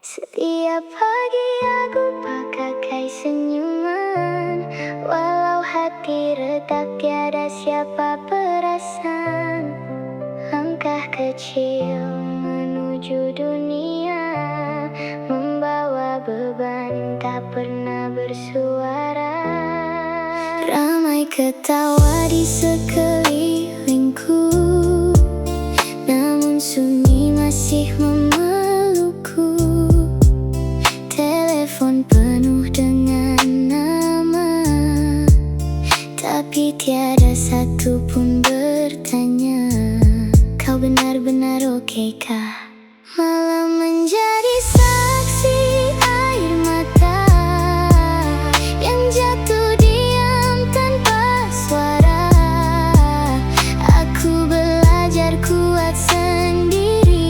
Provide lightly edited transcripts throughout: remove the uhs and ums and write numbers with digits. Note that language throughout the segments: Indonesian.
Setiap pagi aku pakai senyuman, walau hati retak tiada siapa perasan. Langkah kecil menuju dunia, membawa beban tak pernah bersuara. Ramai ketawa di sekelilingku, namun sunyi masih memelukku. Telepon penuh dengan nama, tapi tiada satu pun bertanya, kau benar-benar oke-kah? Malam menjadi saksi air mata yang jatuh diam tanpa suara. Aku belajar kuat sendiri,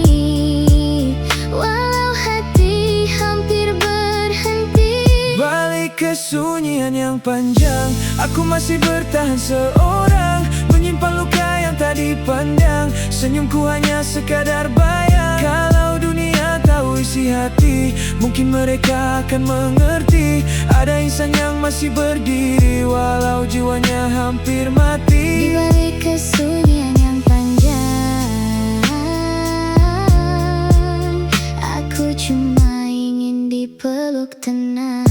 walau hati hampir berhenti. Balik kesunyian yang panjang, aku masih bertahan seorang, menyimpan luka yang tak dipandang. Senyumku hanya sekadar bayang. Kalau dunia tahu isi hati, mungkin mereka akan mengerti. Ada insan yang masih berdiri, walau jiwanya hampir mati. Di balik kesunyian yang panjang, aku cuma ingin dipeluk tenang.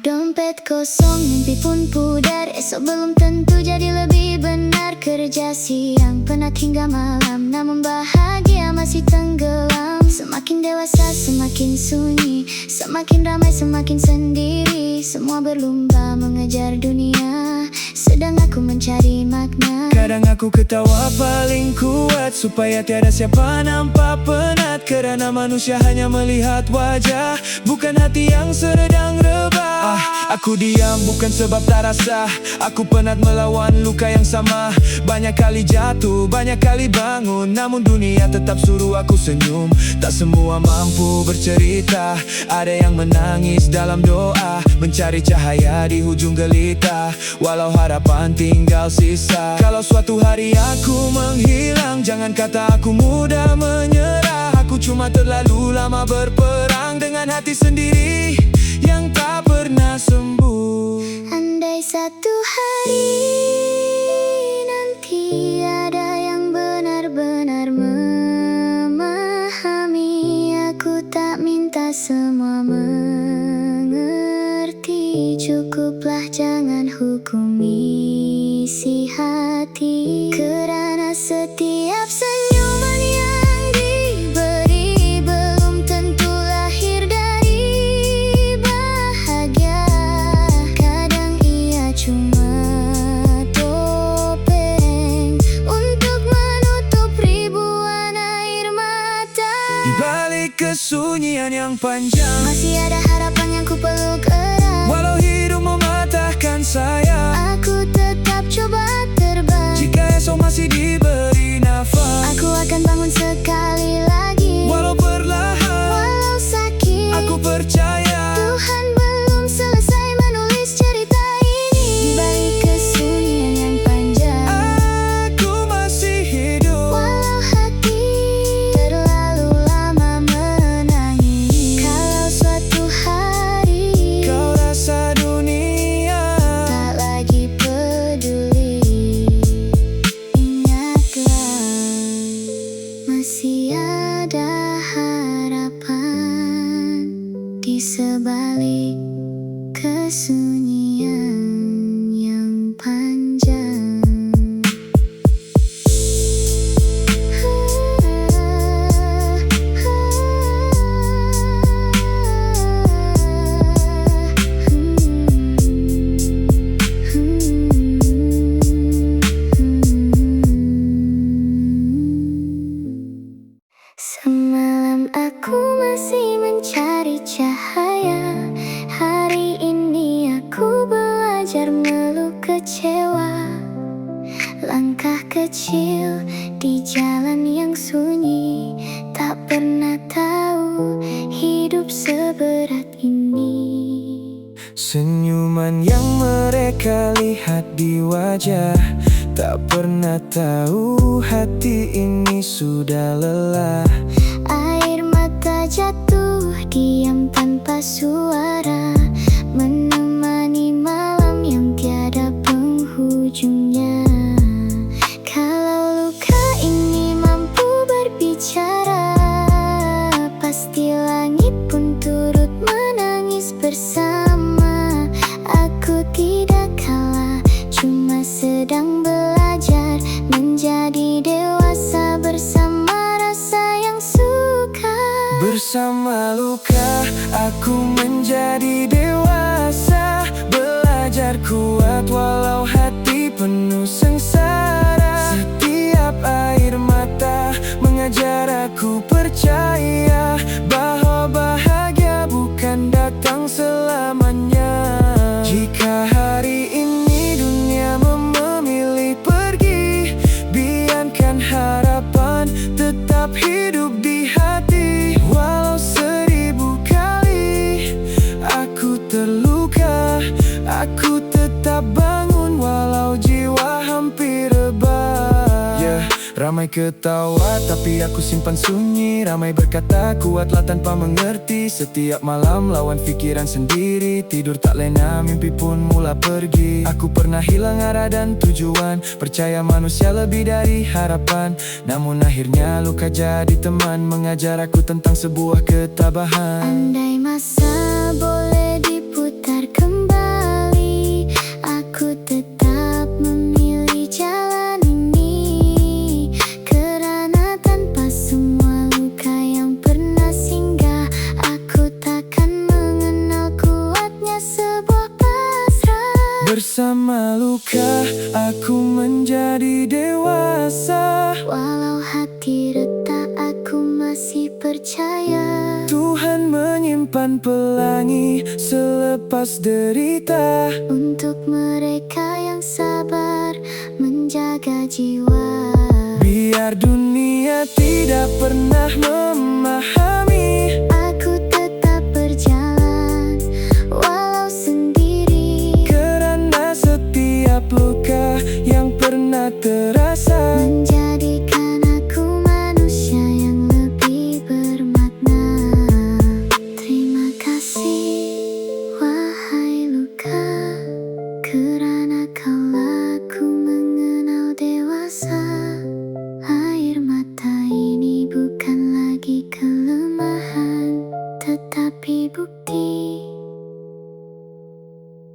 Dompet kosong, mimpi pun pudar. Esok belum tentu jadi lebih benar. Kerja siang, penat hingga malam, namun bahagia masih tenggelam. Semakin dewasa semakin sunyi, semakin ramai semakin sendiri. Semua berlomba mengejar dunia, sedang aku mencari makna. Kadang aku ketawa paling kuat, supaya tiada siapa nampak penat. Kerana manusia hanya melihat wajah, bukan hati yang sedang rebah. Aku diam bukan sebab tak rasa, aku penat melawan luka yang sama. Banyak kali jatuh, banyak kali bangun, namun dunia tetap suruh aku senyum. Tak semua mampu bercerita, ada yang menangis dalam doa, mencari cahaya di hujung gelita, walau harapan tinggal sisa. Kalau suatu hari aku menghilang, jangan kata aku mudah menyerah. Aku cuma terlalu lama berperang dengan hati sendiri yang tak pernah sembuh. Andai satu hari nanti ada yang benar-benar memahami, aku tak minta semua mengerti. Cukuplah jangan hukum isi hati, kerana setiap senyuman yang diberi belum tentu lahir dari bahagia. Kadang ia cuma topeng untuk menutup ribuan air mata. Di balik kesunyian yang panjang, Masih ada harapan yang ku peluk erat. walau hidup mematahkan saya, Aku tetap coba terbang. jika esok masih diberi nafas, Aku akan bangun sekali lagi, walau perlahan. walau sakit. Aku percaya Tuhan belum selesai menulis cerita ini. Di balik kesunyian yang panjang, aku masih hidup, walau hati terlalu lama menangis. Kalau suatu hari kau rasa dunia tak lagi peduli, ingatlah masih ada harapan di sebalik kesunyian yang panjang. Semalam aku masih mencari cahaya, hari ini aku belajar meluk kecewa. Langkah kecil di jalan yang sunyi, tak pernah tahu hidup seberat ini. Senyuman yang mereka lihat di wajah, tak pernah tahu hati ini sudah lelah. Air mata jatuh diam tanpa suara, menemani malam yang tiada penghujungnya. Kalau luka ini mampu berbicara, pasti langit pun turut menangis bersama. Aku tidak kalah, cuma sedang belajar menjadi dewasa bersama rasa yang suka. Bersama luka, aku menjadi dewasa, belajar kuat walau hati penuh sengsara. Setiap air mata mengajar aku percaya bahwa bahagia bukan datang selamanya. Jika hari ini dunia memilih pergi, biarkan harapan tetap hidup di hati. Walau 1000 kali aku terluka, aku tetap bangun walau jiwa hampir rebah. Ramai ketawa tapi aku simpan sunyi, ramai berkata kuatlah tanpa mengerti. Setiap malam lawan pikiran sendiri, tidur tak lena, mimpi pun mula pergi. Aku pernah hilang arah dan tujuan, percaya manusia lebih dari harapan. Namun akhirnya luka jadi teman, mengajar aku tentang sebuah ketabahan. Andai masa boleh diputar kembali, aku tetap memilih jalan ini. Kerana tanpa semua luka yang pernah singgah, aku takkan mengenal kuatnya sebuah pasrah. Bersama luka, aku menjadi dewasa. Walau hati retak, aku masih percaya Tuhan menyimpan pelangi selepas derita. untuk mereka yang sabar menjaga jiwa. Biar dunia tidak pernah memahami, Aku tetap berjalan walau sendiri, kerana setiap luka yang pernah terasa menjadikan aku manusia yang lebih bermakna. Terima kasih wahai luka, kerana kaulah ku mengenal dewasa. Air mata ini bukan lagi kelemahan, tetapi bukti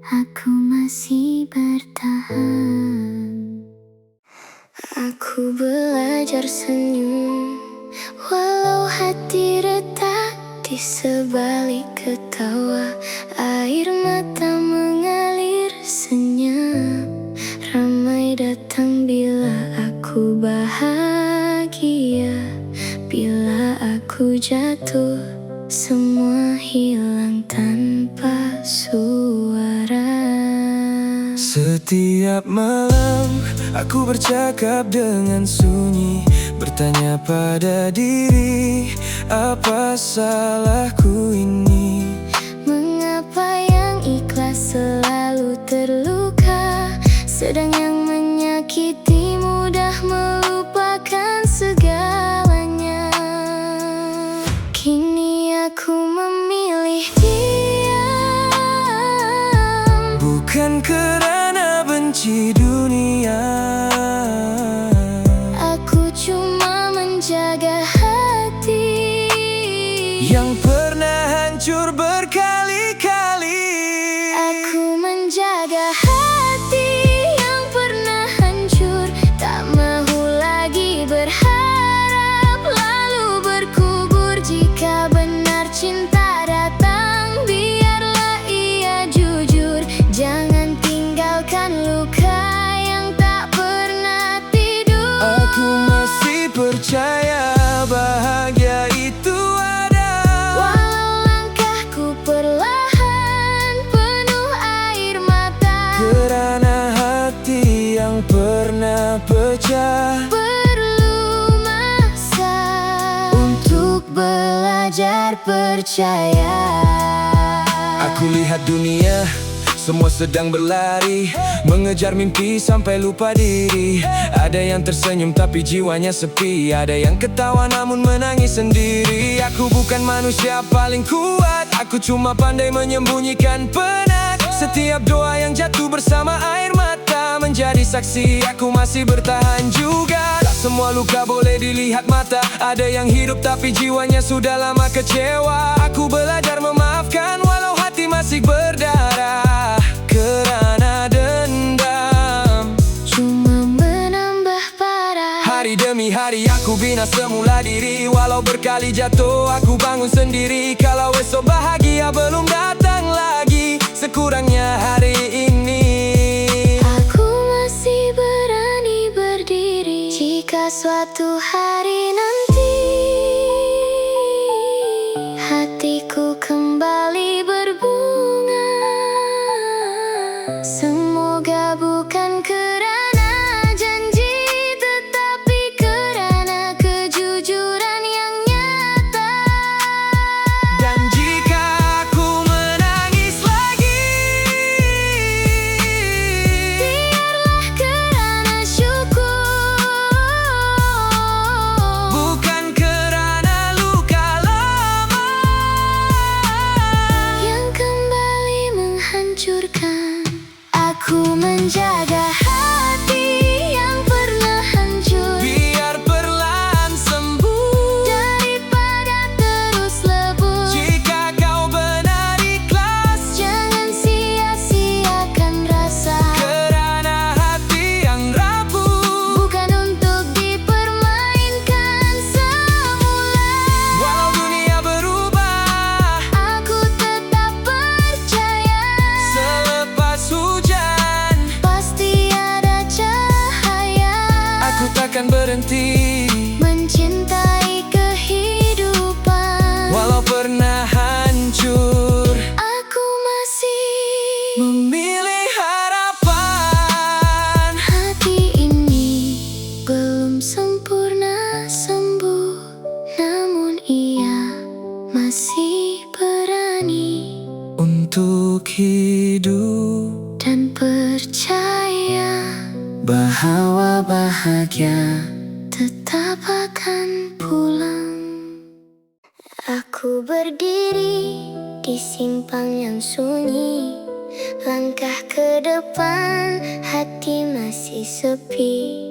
aku masih bertahan. Aku belajar senyum walau hati retak, di sebalik ketawa air mata mengalir senyap. Ramai datang bila aku bahagia, bila aku jatuh semua hilang tanpa suara. Setiap malam aku bercakap dengan sunyi, bertanya pada diri, apa salahku ini? Mengapa yang ikhlas selalu terluka, sedang yang menyakiti mudah melupakan segalanya. Kini aku memilih diam, Bukan kerana benci dunia, aku cuma menjaga hati yang pernah hancur berkali-kali. Aku menjaga hati yang pernah hancur, tak mahu lagi berharap lalu berkubur. Jika benar cinta datang, biarlah ia jujur. Jangan tinggalkan luka yang tak pernah tidur. Aku masih percaya bahagia itu ada, Walau langkahku perlahan penuh air mata, kerana hati yang pernah pecah perlu masa untuk belajar percaya. Aku lihat dunia semua sedang berlari, mengejar mimpi sampai lupa diri. Ada yang tersenyum tapi jiwanya sepi, ada yang ketawa namun menangis sendiri. Aku bukan manusia paling kuat, aku cuma pandai menyembunyikan penat. Setiap doa yang jatuh bersama air mata menjadi saksi aku masih bertahan juga. Tak semua luka boleh dilihat mata, ada yang hidup tapi jiwanya sudah lama kecewa. Aku belajar memaafkan walau hati masih berdarah, kerana dendam cuma menambah parah. Hari demi hari aku bina semula diri, walau berkali jatuh aku bangun sendiri. Kalau esok bahagia belum datang lagi, sekurangnya hari ini Aku masih berani berdiri. Jika suatu hari nanti hatiku kembali berbunga, semoga bukan kerana janji, tetapi kerana kejujuran yang nyata. Dan jika aku menangis lagi, Biarlah kerana syukur, bukan kerana luka lama yang kembali menghancurkan. Aku menjaga hati yang pernah hancur, biar perlahan sembuh. daripada terus lebur. Jika kau benar ikhlas, Jangan sia-siakan rasa, kerana hati yang rapuh bukan untuk dipermainkan semula. walau dunia berubah, Aku tetap percaya selepas hujan pasti ada cahaya. aku takkan berhenti, Mencintai kehidupan, walau pernah hancur. aku masih Memilih harapan, hati ini belum sempurna sembuh, namun ia masih berani untuk hidup dan percaya bahwa bahagia tetap akan pulang. Aku berdiri di simpang yang sunyi, langkah ke depan, hati masih sepi.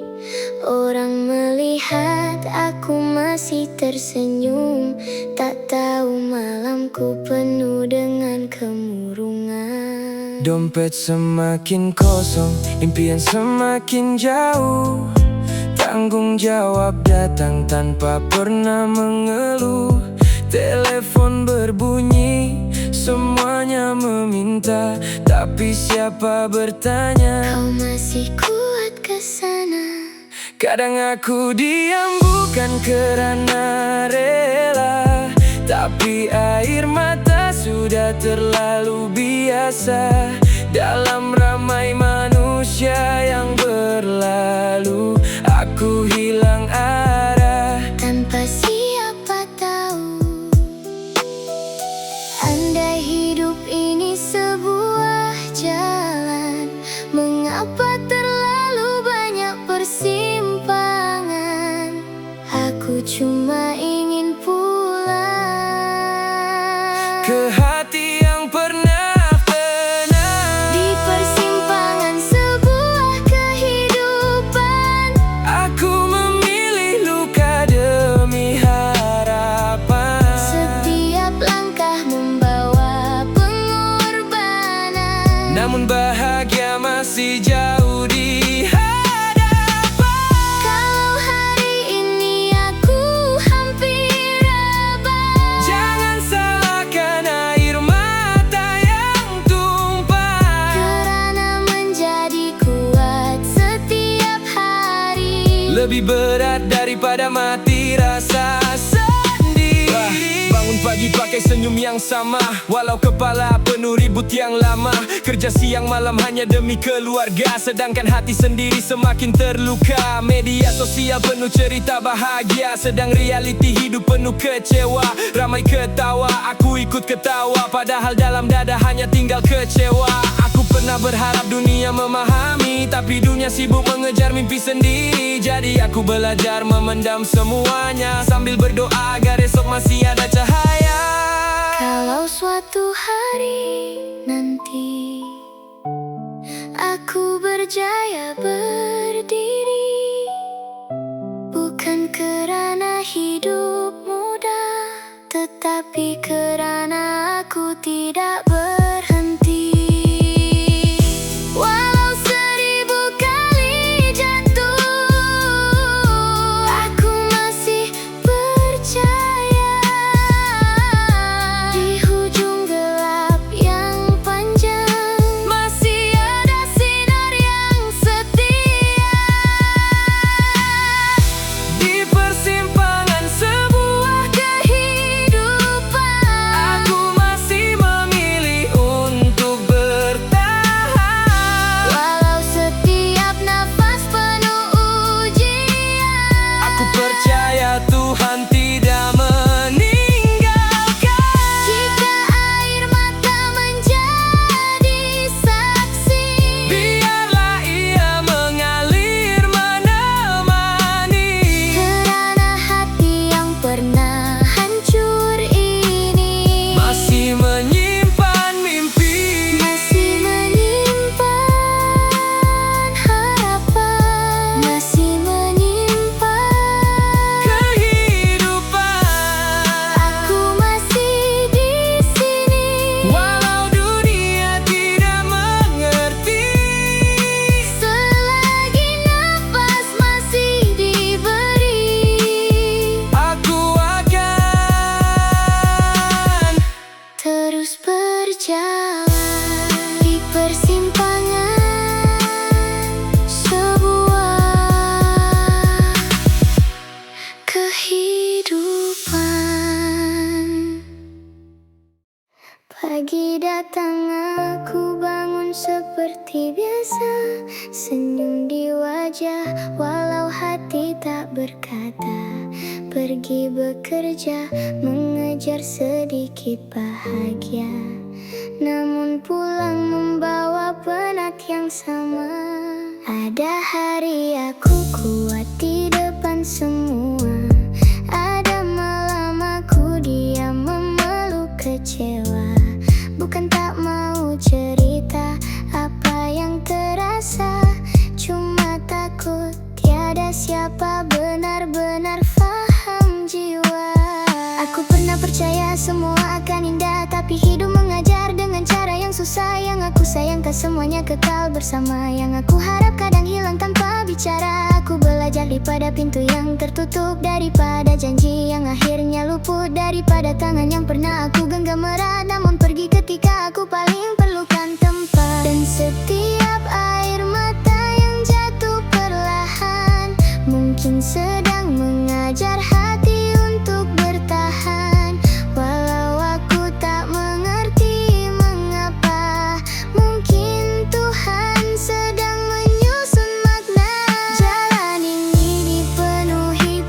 Orang melihat aku masih tersenyum, tak tahu malamku penuh dengan kemurungan. Dompet semakin kosong, impian semakin jauh. Tanggung jawab datang tanpa pernah mengeluh. Telepon berbunyi, semuanya meminta, tapi siapa bertanya? Kau masih kuat ke sana. Kadang aku diam bukan kerana rela, tapi air mata sudah terlalu biasa. Dalam ramai manusia yang berlalu, aku hilang arah Tanpa siapa tahu, andai hidup ini sebuah jalan, mengapa terlalu banyak persimpangan? Aku cuma ingin pulang ke hati yang pernah tenang. di persimpangan sebuah kehidupan. Aku memilih luka demi harapan. Setiap langkah membawa pengorbanan, Namun bahagia masih jauh di hadapan. kalau hari ini aku hampir rebah, Jangan salahkan air mata yang tumpah. kerana menjadi kuat setiap hari Lebih berat daripada mati rasa sendiri. Bangun pagi pakai senyum yang sama, walau kepala penuh ribut yang lama. Kerja siang malam hanya demi keluarga, sedangkan hati sendiri semakin terluka. Media sosial penuh cerita bahagia, sedang realiti hidup penuh kecewa. Ramai ketawa, aku ikut ketawa, padahal dalam dada hanya tinggal kecewa. Aku pernah berharap dunia memahami, tapi dunia sibuk mengejar mimpi sendiri. Jadi aku belajar memendam semuanya, sambil berdoa agar esok masih ada cahaya. Kalau suatu hari nanti aku berjaya berdiri, bukan kerana hidup mudah, tetapi kerana aku tidak berhenti. Walau 1000 kali jatuh, aku masih percaya. Di hujung gelap yang panjang masih ada sinar yang setia. Di persimpangan sebuah kehidupan, aku masih memilih untuk bertahan. Walau setiap nafas penuh ujian, Aku percaya Tuhan tidak meninggalkan. jika air mata menjadi saksi, Biarlah ia mengalir menemani. kerana hati yang pernah hancur ini Masih menyimpan mimpi, masih menyimpan harapan, masih menyimpan kehidupan. aku masih di sini. Walau dunia tidak mengerti, Selagi nafas masih diberi, aku akan terus berjalan di persimpangan sebuah kehidupan. Pagi datang aku bangun seperti biasa, senyum di wajah walau hati tak berkata. Pergi bekerja mengejar sedikit bahagia, namun pulang membawa penat yang sama. Ada hari aku kuat di depan semua, ada malam aku diam memeluk kecewa. Bukan tak mau cerita apa yang terasa, cuma takut tiada siapa benar-benar faham jiwa. Aku pernah percaya semua akan indah, tapi hidup mengajar dengan cara yang susah. Yang aku sayangkan semuanya kekal bersama, yang aku harap kadang hilang tanpa bicara. Aku belajar daripada pintu yang tertutup, daripada janji yang akhirnya luput, daripada tangan yang pernah aku genggam erat namun pergi ketika aku paling perlukan tempat. Dan setiap air mata yang jatuh perlahan mungkin sedang mengajar hati untuk bertahan. Walau aku tak mengerti mengapa, mungkin Tuhan sedang menyusun makna. Jalan ini dipenuhi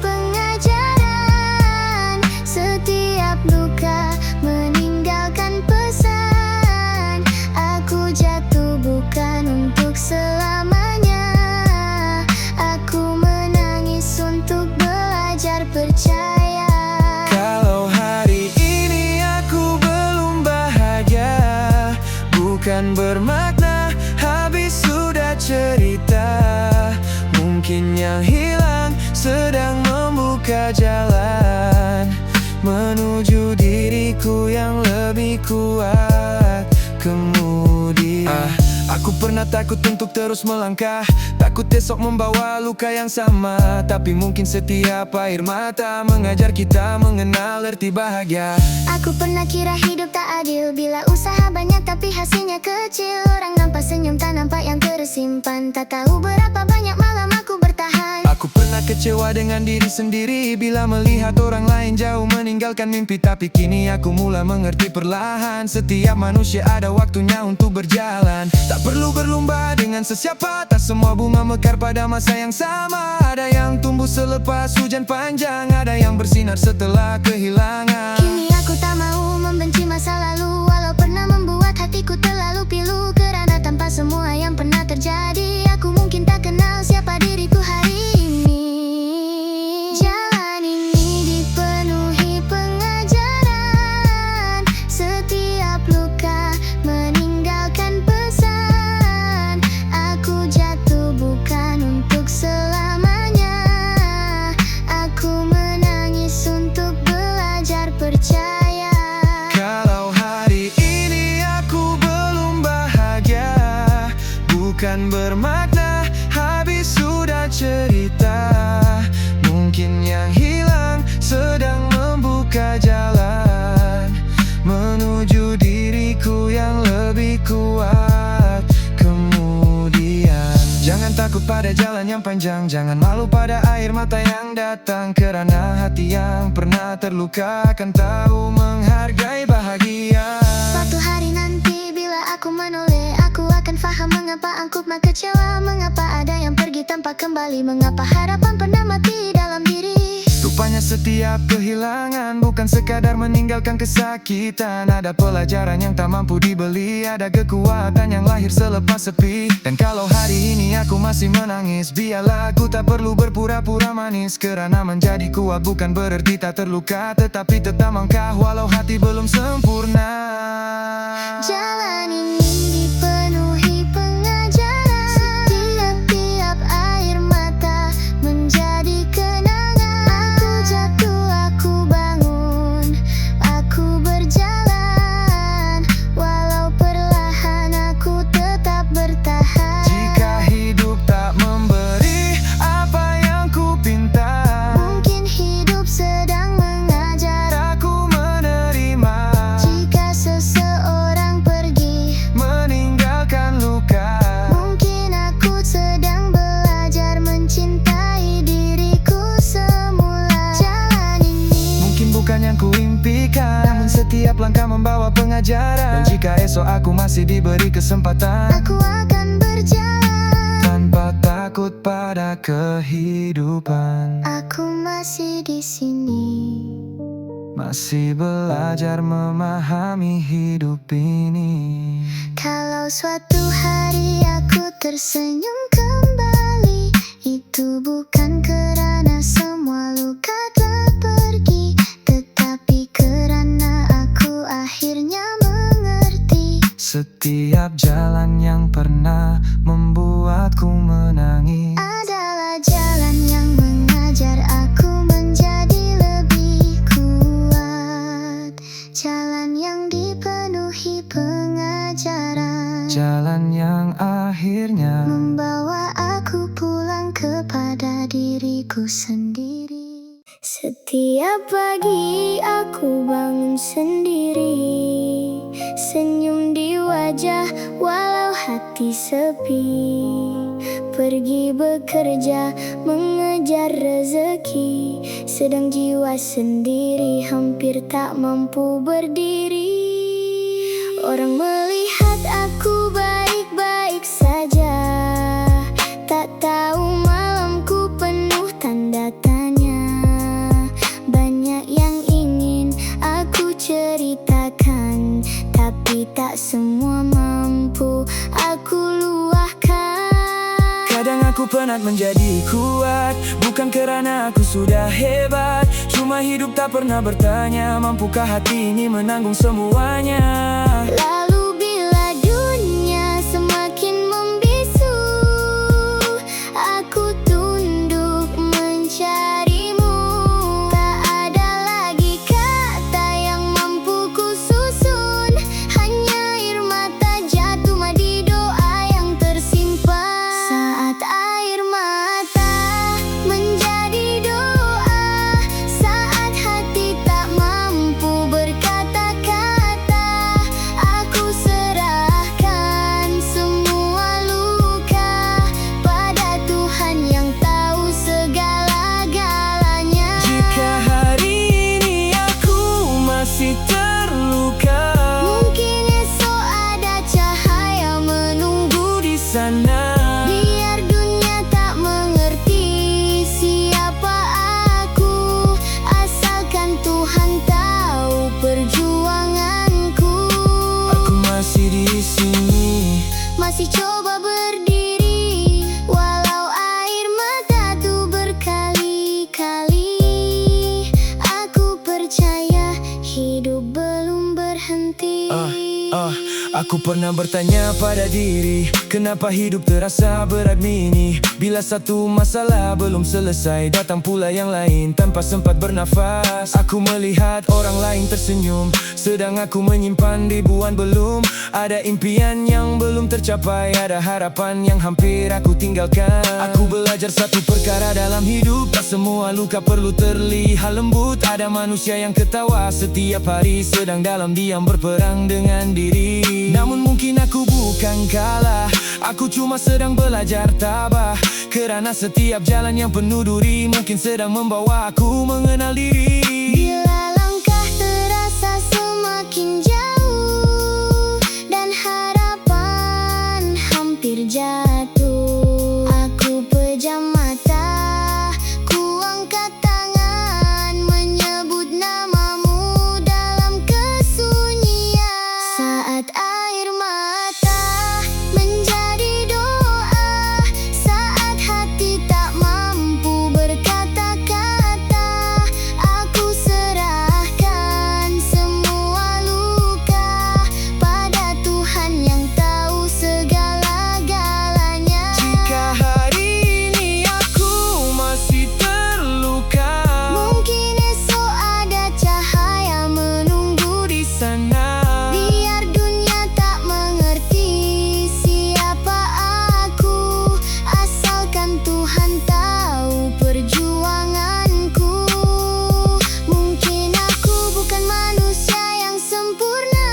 pengajaran, setiap luka meninggalkan pesan. Aku jatuh bukan untuk selamanya, aku menangis untuk belajar percaya. kalau hari ini aku belum bahagia, bukan bermakna habis sudah cerita. Mungkin yang hilang sedang membuka jalan menuju diriku yang lebih kuat kemudian. Aku pernah takut untuk terus melangkah, takut esok membawa luka yang sama. Tapi mungkin setiap air mata mengajar kita mengenal arti bahagia. Aku pernah kira hidup tak adil, bila usaha banyak tapi hasilnya kecil. Orang nampak senyum tak nampak yang tersimpan, tak tahu berapa banyak malam aku bertahan. Aku pernah kecewa dengan diri sendiri bila melihat orang lain jauh meninggalkan mimpi. Tapi kini aku mulai mengerti perlahan, setiap manusia ada waktunya untuk berjalan. Tak perlu berlomba dengan sesiapa, tak semua bunga mekar pada masa yang sama. Ada yang tumbuh selepas hujan panjang, ada yang bersinar setelah kehilangan. Kini aku tak mau membenci masa lalu, walau pernah membuat hatiku terlalu pilu. Kerana tanpa bukan bermakna habis sudah cerita. Mungkin yang hilang sedang membuka jalan menuju diriku yang lebih kuat kemudian. Jangan takut pada jalan yang panjang, jangan malu pada air mata yang datang. Kerana hati yang pernah terluka akan tahu menghargai bahagia. Suatu hari nanti bila aku menoleh, aku akan faham mengapa aku kecewa. Mengapa ada yang pergi tanpa kembali, mengapa harapan pernah mati dalam diri. Rupanya setiap kehilangan bukan sekadar meninggalkan kesakitan. Ada pelajaran yang tak mampu dibeli, ada kekuatan yang lahir selepas sepi. Dan kalau hari ini aku masih menangis, biarlah aku tak perlu berpura-pura manis. Kerana menjadi kuat bukan berarti tak terluka, tetapi tetap melangkah walau hati belum sempurna. Jalan ini dipenuhi pengajaran, setiap air mata menjadi kenangan. Aku jatuh, aku bangun, aku berjalan, walau perlahan aku tetap bertahan. Jika hidup tak memberi apa yang ku pinta, Mungkin hidup sedang mengajar aku menerima. jika seseorang pergi, Meninggalkan luka, mungkin aku sedang belajar mencintai diriku semula. Jalan ini mungkin bukan yang ku impikan, namun setiap langkah membawa pengajaran. Dan jika esok aku masih diberi kesempatan, aku akan berjalan. tanpa takut pada kehidupan. Aku masih di sini. Masih belajar memahami hidup ini. Kalau suatu hari aku tersenyum kembali, itu bukan kerana semua luka telah pergi, tetapi kerana aku akhirnya mengerti. Setiap jalan yang pernah membuatku menangis Adalah jalan yang mengajar aku menjadi lebih kuat. Jalan yang dipenuhi pengajaran, jalan yang akhirnya membawa aku pulang kepada diriku sendiri. Setiap pagi aku bangun sendiri, senyum di wajah walau hati sepi. Pergi bekerja mengejar rezeki, sedang jiwa sendiri hampir tak mampu berdiri. Orang melihat aku baik-baik saja, tak tahu malamku penuh tanda tanya. Banyak yang ingin aku ceritakan, tapi tak semua mampu aku luahkan. Kadang aku penat menjadi kuat, bukan kerana aku sudah hebat, cuma hidup tak pernah bertanya, mampukah hati ini menanggung semuanya. Lalu bila dunia semakin membisu, aku tunduk mencarimu. Tak ada lagi kata yang mampu ku susun, hanya air mata jatuh madi doa yang tersimpan. Saat air mata menjadi doa, saat hati tak mampu berkata-kata, aku serahkan semua luka pada Tuhan yang tahu segala-galanya. Jika hari ini aku masih terluka, Mungkin esok ada cahaya menunggu di sana. Biar dunia tak mengerti siapa aku, asalkan Tuhan tahu perjuanganku. Aku masih di sini, Masih coba berdiri, walau air mata tuh berkali-kali. Aku percaya hidup belum berhenti. Aku pernah bertanya pada diri, kenapa hidup terasa berat ini? Bila satu masalah belum selesai, datang pula yang lain tanpa sempat bernafas. Aku melihat orang lain tersenyum, sedang aku menyimpan ribuan belum. Ada impian yang belum tercapai, ada harapan yang hampir aku tinggalkan. Aku belajar satu perkara dalam hidup, tak semua luka perlu terlihat lembut. Ada manusia yang ketawa setiap hari, sedang dalam diam berperang dengan diri. Namun mungkin aku bukan kalah, aku cuma sedang belajar tabah. Kerana setiap jalan yang penuh duri mungkin sedang membawa aku mengenal diri. Bila langkah terasa semakin jauh dan harapan hampir jatuh, aku pejam mata, ku angkat tangan, menyebut namamu dalam kesunyian. Saat air mata menjadi doa, saat hati tak mampu berkata-kata, aku serahkan semua luka pada Tuhan yang tahu segala-galanya. Jika hari ini aku masih terluka, Mungkin esok ada cahaya menunggu di sana Biar dunia tak mengerti siapa aku, asalkan Tuhan tahu perjuanganku. Mungkin aku bukan manusia yang sempurna,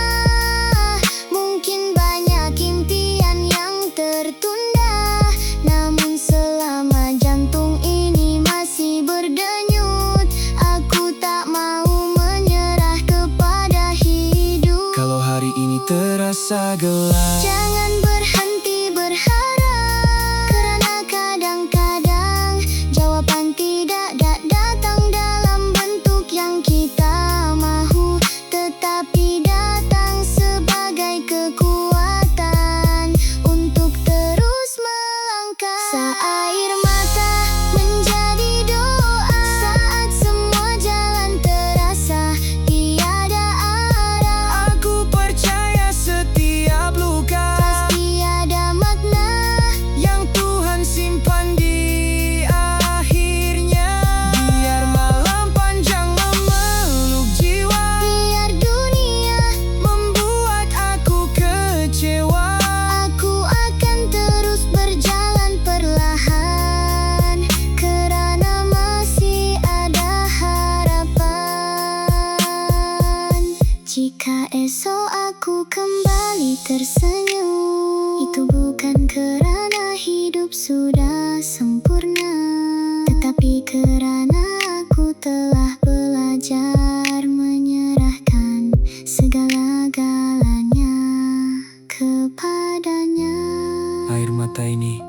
mungkin banyak impian yang tertunda. Namun selama jantung ini masih berdenyut, aku tak mau menyerah kepada hidup. kalau hari ini terasa gelap, Jangan berhenti berharap, kerana kadang-kadang jawapan tidak datang dalam bentuk yang kita mahu, tetapi datang sebagai kekuatan untuk terus melangkah. Saat air mata menjadi doa, saat semua jalan terasa tiada arah, aku percaya setiap luka pasti ada makna. yang Tuhan simpan di akhirnya. Biar malam panjang memeluk jiwa, Biar dunia membuat aku kecewa, Aku akan terus berjalan perlahan, kerana masih ada harapan. Jika esok aku kembali tersenyum, itu bukan kerana hidup sudah sempurna, tetapi kerana aku telah belajar menyerahkan segala-galanya kepadanya. air mata ini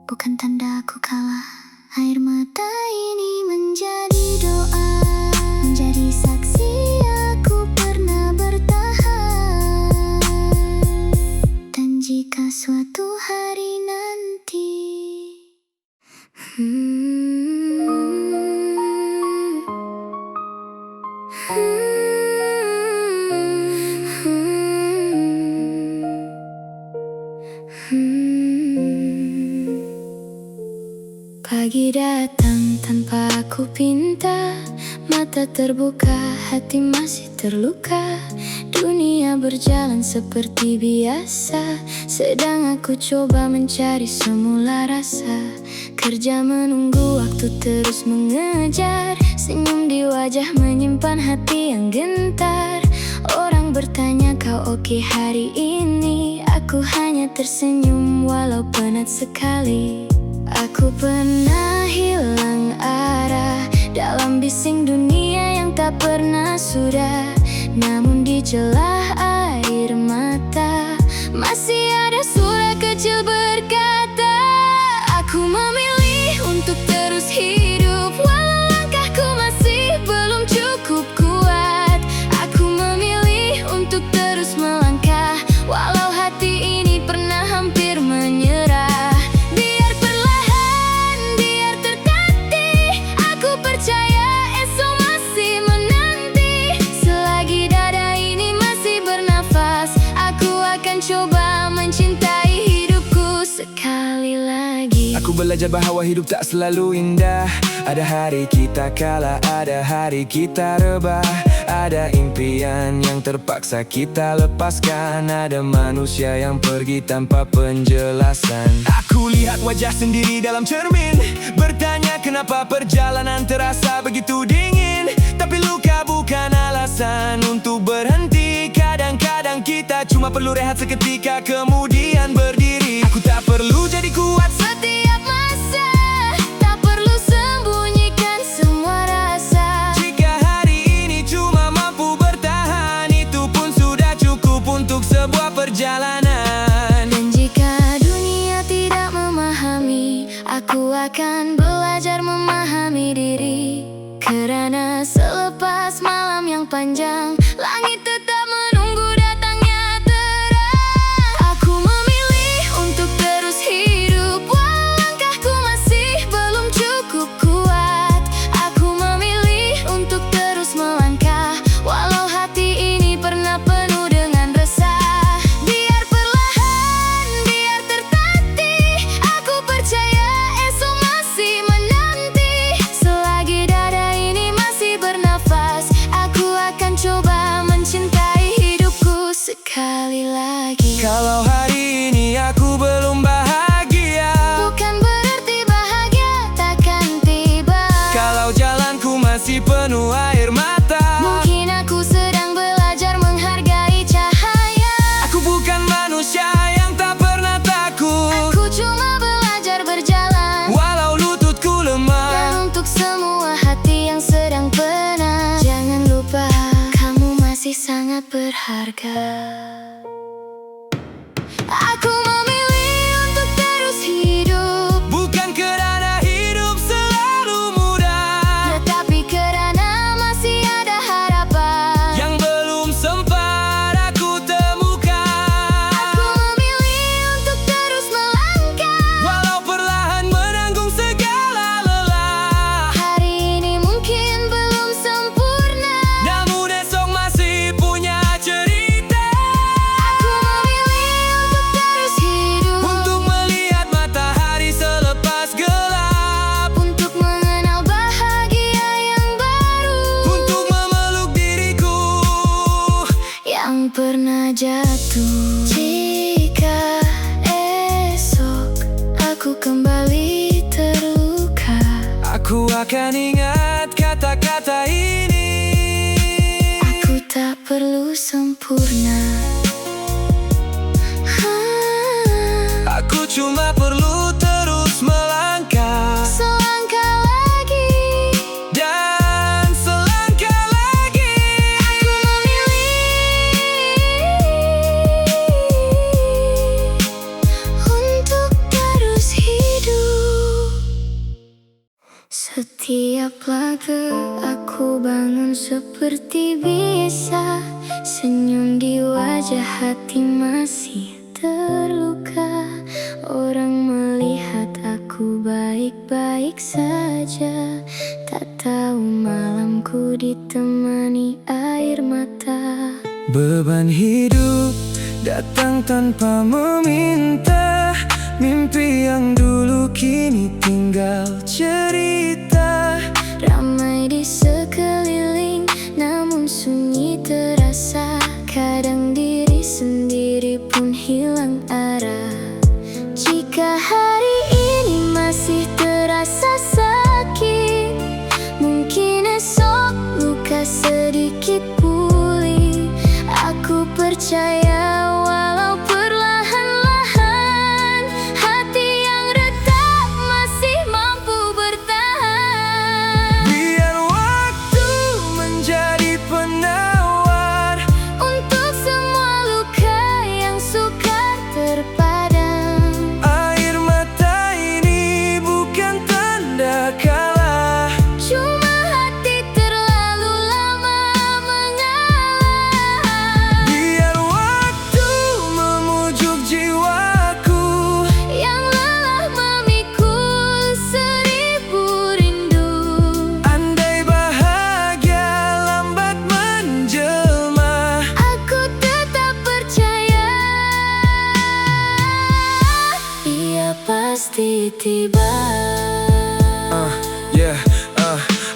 Bukan tanda aku kalah, air mata ini menjadi doa, menjadi saksi aku pernah bertahan. Dan jika suatu hari nanti Pagi datang tanpa aku pinta, mata terbuka, hati masih terluka. Dunia berjalan seperti biasa, sedang aku coba mencari semula rasa. Kerja menunggu, waktu terus mengejar, senyum di wajah menyimpan hati yang gentar. Orang bertanya kau oke hari ini, aku hanya tersenyum walau penat sekali. Aku pernah hilang arah dalam bising dunia yang tak pernah sudah. Namun di celah air mata masih ada suara kecil berkata, aku memilih untuk terus hidup walau langkahku masih belum cukup kuat. Aku memilih untuk terus melangkah walau hati ini pernah hampir menyerah. Biar perlahan, biar tertatih, aku percaya esok masih menanti. Selagi dada ini masih bernafas, belajar bahwa hidup tak selalu indah. Ada hari kita kalah, ada hari kita rebah. Ada impian yang terpaksa kita lepaskan. Ada manusia yang pergi tanpa penjelasan. Aku lihat wajah sendiri dalam cermin, bertanya kenapa perjalanan terasa begitu dingin. Tapi luka bukan alasan untuk berhenti. Kadang-kadang kita cuma perlu rehat seketika, kemudian berdiri. Aku tak perlu jadi kuat Setiap masa tak perlu sembunyikan semua rasa. jika hari ini cuma mampu bertahan, itu pun sudah cukup untuk sebuah perjalanan. Dan jika dunia tidak memahami, aku akan belajar memahami diri. Karena selepas malam yang panjang, langit tetap menunggu datangnya terang. Aku memilih untuk terus hidup, walau langkahku masih belum cukup kuat. Aku memilih untuk terus melangkah, walau hati ini pernah penuh dengan resah. Biar perlahan, biar tertatih, aku percaya esok masih menanti. Selagi dada ini masih bernafas, aku akan coba mencintai hidupku sekali lagi. Kalau hari ini aku belum bahagia, Bukan berarti bahagia takkan tiba. kalau jalanku masih penuh air mata, Mungkin aku sedang belajar menghargai cahaya. aku bukan manusia yang tak pernah takut. Aku cuma belajar berjalan. Walau lututku lemah, Dan untuk semua hati yang sedang penat, jangan lupa kamu masih sangat berharga. Aku memilih untuk terus hidup, bukan kerana hidup selalu mudah, tetapi karena masih ada harapan. yang belum sempat aku temukan. Aku memilih untuk terus melangkah. Walau perlahan menanggung segala lelah, Hari ini mungkin belum sempurna, namun esok masih punya cerita. aku memilih untuk terus hidup, Untuk melihat matahari selepas gelap, untuk mengenal bahagia yang baru, untuk memeluk diriku yang pernah jatuh. Jika esok aku kembali terluka, aku akan ingat kata-kata ini. aku tak perlu sempurna. Aku cuma perlu terus melangkah, Selangkah lagi, dan selangkah lagi. aku memilih untuk terus hidup. Setiap langkah aku bangun seperti biasa, senyum di wajah hati masih terluka. Orang melihat aku baik-baik saja, tak tahu malamku ditemani air mata. Beban hidup datang tanpa meminta, mimpi yang dulu kini tinggal cerita. Ramai di sekeliling, namun sunyi terasa. Kadang diri sendiri pun hilang arah. Jika hari ini masih terasa sakit, mungkin esok luka sedikit pulih. Aku percaya walau perlahan-lahan, hati yang retak masih mampu bertahan. Biar waktu menjadi penawar Untuk semua luka yang sukar terpadam, air mata ini bukan tanda kalah. cuma hati terlalu lama mengalah. Biar waktu hari tiba.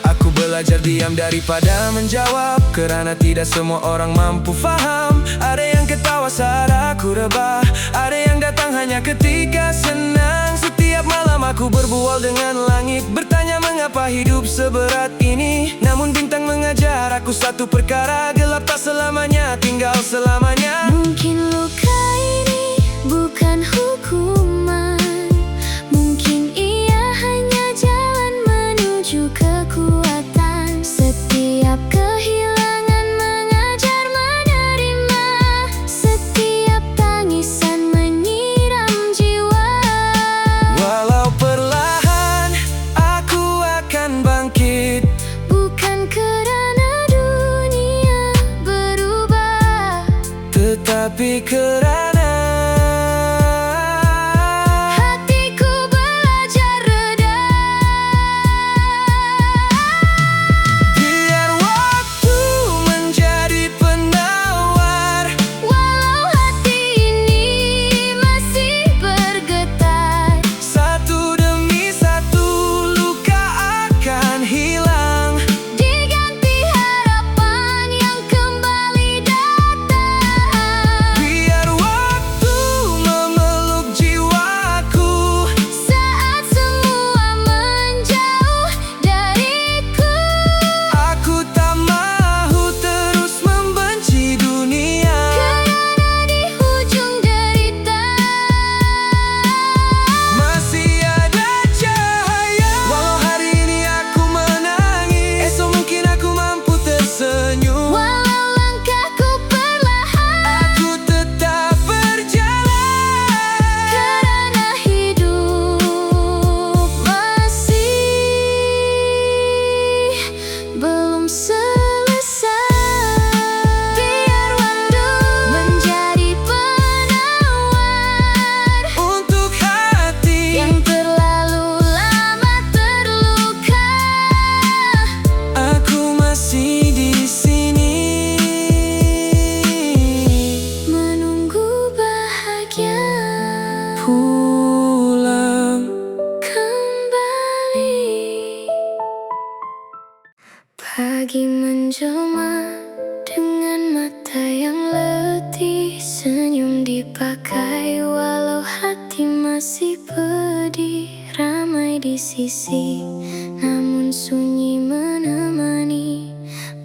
Aku belajar diam daripada menjawab, kerana tidak semua orang mampu faham. Ada yang ketawa saat aku rebah, ada yang datang hanya ketika senang. Setiap malam aku berbual dengan langit, bertanya mengapa hidup seberat ini. Namun bintang mengajar aku satu perkara, gelap tak selamanya tinggal selamanya. Mungkin luka ini bukan hukuman, mungkin ia hanya jalan menuju kekuatan. Setiap kehilangan mengajar menerima, setiap tangisan menyiram jiwa. Walau perlahan aku akan bangkit, Bukan kerana dunia berubah, tetapi kerana hatiku belajar reda. biar waktu menjadi penawar. Walau hati ini masih bergetar, Satu demi satu luka akan hilang, diganti harapan yang kembali datang. biar waktu memeluk jiwaku. Saat semua menjauh dariku, Aku tak mahu terus membenci dunia, kerana di hujung derita masih ada cahaya. Walau hari ini aku menangis, esok mungkin aku mampu tersenyum. walau langkahku perlahan, Aku tetap berjalan, kerana hidup masih belum selesai. Biar waktu menjadi penawar untuk hati yang terlalu lama terluka. aku masih di sini, Menunggu bahagia pulang. kembali. Pagi menjelma dengan mata yang letih, senyum dipakai walau hati masih pedih. Ramai di sisi, namun sunyi menemani,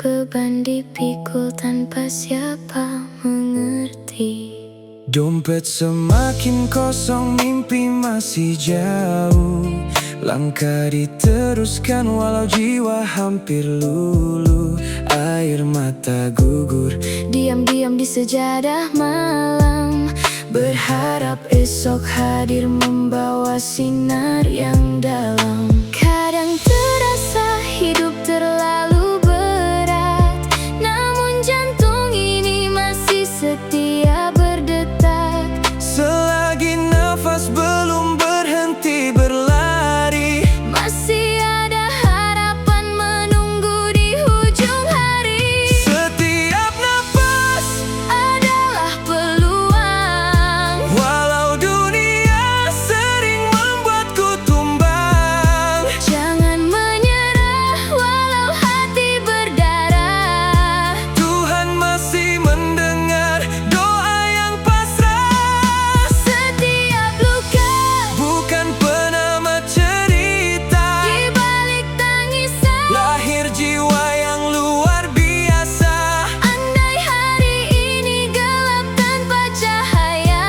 beban dipikul tanpa siapa mengerti. Dompet semakin kosong, mimpi masih jauh. Langkah diteruskan walau jiwa hampir luluh. Air mata gugur, Diam-diam di sejadah malam, berharap esok hadir membawa sinar yang dalam. Kadang terasa hidup terlalu berat, namun jantung ini masih setia berdetak. selagi nafas belum berhenti berlari. Masih ada harapan menunggu di hujung hari. Setiap nafas Adalah peluang, walau dunia sering membuatku tumbang. jangan menyerah walau hati berdarah. Tuhan masih mendengar doa yang pasrah. Setiap luka Bukan penamat cerita, di balik tangisan. lahir jiwa yang luar biasa. Andai hari ini gelap tanpa cahaya,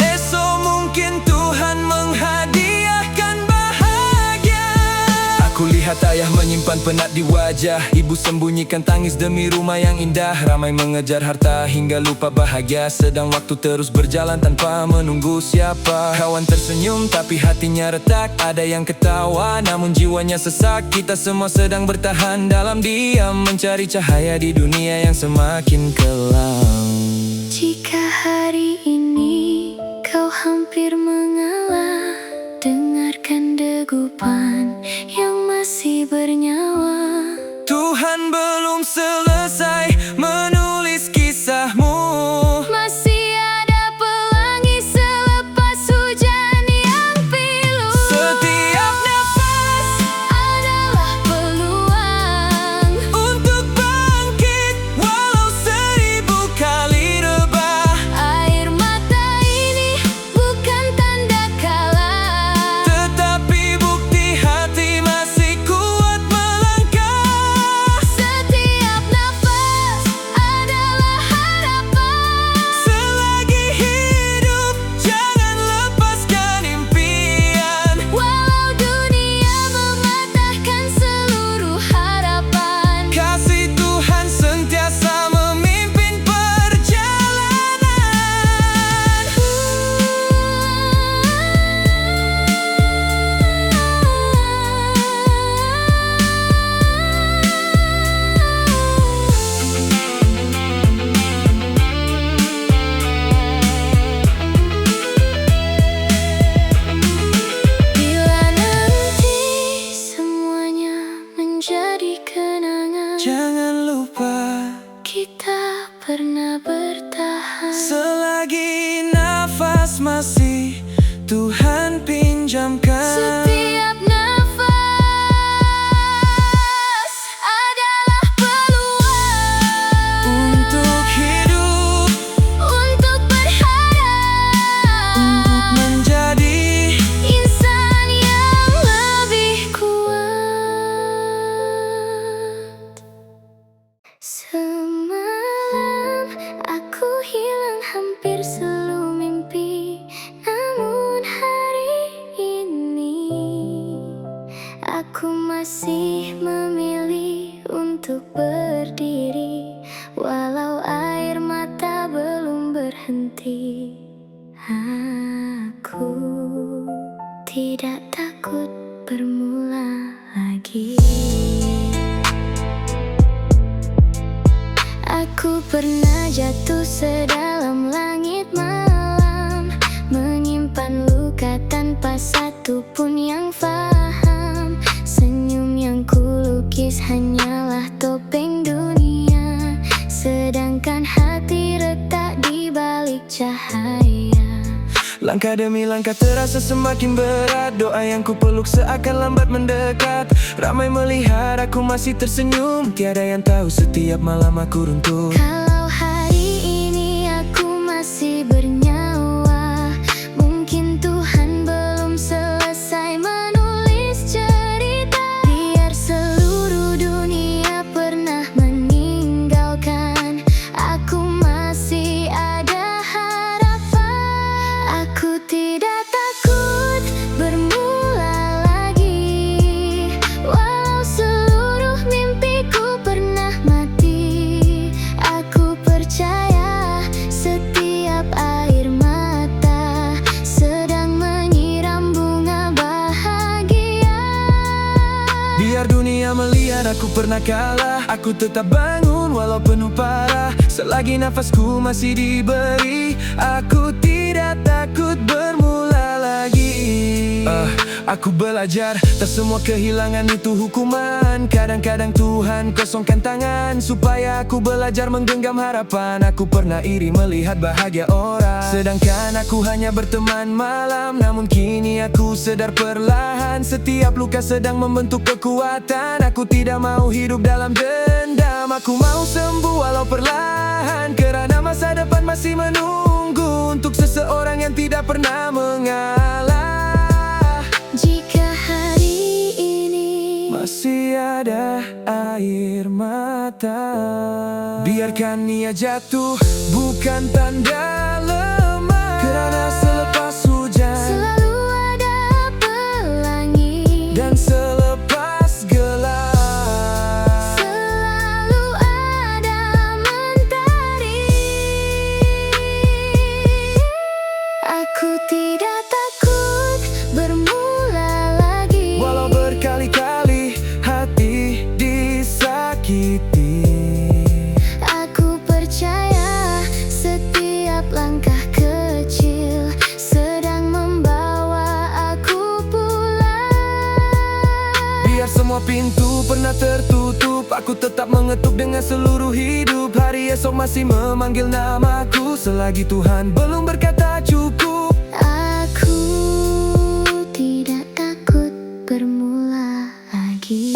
Esok mungkin Tuhan menghadiahkan bahagia. Aku lihat ayah menyimpan penat di wajah, ibu sembunyikan tangis demi rumah yang indah. Ramai mengejar harta hingga lupa bahagia, sedang waktu terus berjalan tanpa menunggu siapa. Kawan tersenyum tapi hatinya retak, ada yang ketawa namun jiwanya sesak. Kita semua sedang bertahan dalam diam, mencari cahaya di dunia yang semakin kelam. jika hari ini kau hampir mengalah, dengarkan degupan yang masih bernyawa. Tuhan belum selesai menulis kisahmu. Masih ada pelangi selepas hujan yang pilu. kita pernah bertahan. Selagi nafas masih Tuhan pinjamkan. Setiap nafas adalah peluang Untuk hidup, untuk berharap, untuk menjadi insan yang lebih kuat. Semalam aku hilang hampir seluruh mimpi, namun hari ini aku masih memilih untuk berdiri, walau air mata belum berhenti. Aku tidak takut bermula lagi. Aku pernah jatuh sedalam langit malam, menyimpan luka tanpa satu pun yang faham. Senyum yang kulukis hanyalah topeng dunia, sedangkan hati retak di balik cahaya. langkah demi langkah terasa semakin berat. Doa yang ku peluk seakan lambat mendekat. Ramai melihat aku masih tersenyum, tiada yang tahu setiap malam aku runtuh. Kalau hari ini aku masih bernyawa, mungkin Tuhan belum selesai menulis cerita. Biar seluruh dunia pernah meninggalkan, aku masih ada harapan. Aku tidak takut bermula lagi, walau seluruh mimpiku pernah mati. Aku percaya setiap air mata sedang menyiram bunga bahagia. Biar dunia melihat aku pernah kalah, aku tetap bangun walau penuh parah. Selagi nafasku masih diberi, aku tidak takut bermula lagi. Aku belajar, tak semua kehilangan itu hukuman. Kadang-kadang Tuhan kosongkan tangan, supaya aku belajar menggenggam harapan. Aku pernah iri melihat bahagia orang, sedangkan aku hanya berteman malam. Namun kini aku sadar perlahan, setiap luka sedang membentuk kekuatan. Aku tidak mau hidup dalam dendam, aku mau sembuh walau perlahan. Kerana masa depan masih menunggu untuk seseorang yang tidak pernah mengalah. Jika hari ini Masih ada air mata, biarkan ia jatuh, bukan tanda lemah. Kerana selepas hujan selalu ada pelangi, dan selepas gelap selalu ada mentari. Aku tidak takut bermula lagi, walau berkali-kali hati disakiti. aku percaya setiap langkah kecil sedang membawa aku pulang. Biar semua pintu pernah tertutup, aku tetap mengetuk dengan seluruh hidup. Hari esok masih memanggil namaku, selagi Tuhan belum berkata cukup. Aku tidak takut bermula lagi.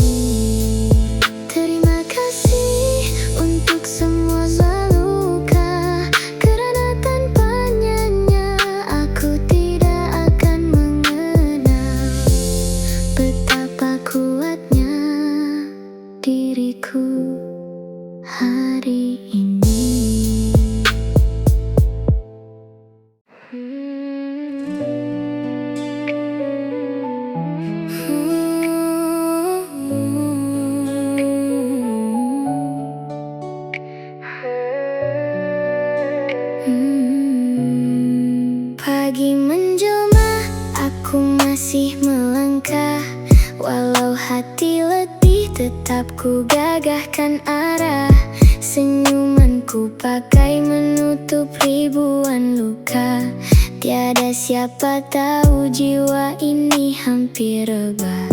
Terima kasih untuk semua luka, kerana tanpanya aku tidak akan mengenal betapa kuatnya diriku hari ini. Pagi menjelma, aku masih melangkah, walau hati letih tetap ku gagahkan arah. Senyumanku pakai menutup ribuan luka, tiada siapa tahu jiwa ini hampir rebah.